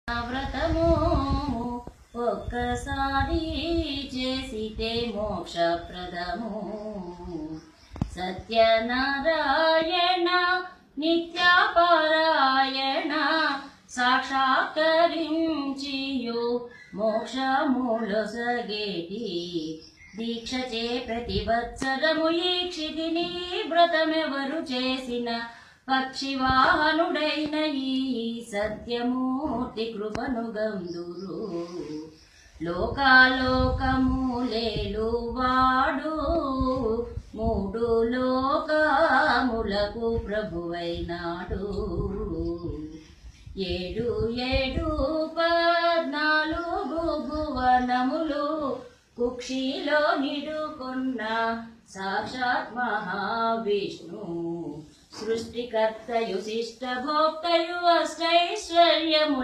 వ్రతము ఒక్కసారి చేసితే మోక్షప్రదము. సత్యనారాయణ నిత్యపారాయణ సాక్షాత్కరించియు మోక్షములొసగేటి దీక్షచే ప్రతి వత్సరము ఈక్షితిని వ్రతమెవరు చేసిన పక్షివాహనుడైన ఈ సత్యమూర్తి కృపను గందురు. లోకాలోకములేలు వాడు మూడు లోకములకు ప్రభువైనాడు. 7 భువనములు కుక్షిలో నిడుకున్న సాక్షాత్ మహావిష్ణు. సృష్టికర్తయు శిష్టభోక్తయు అష్టైశ్వర్యము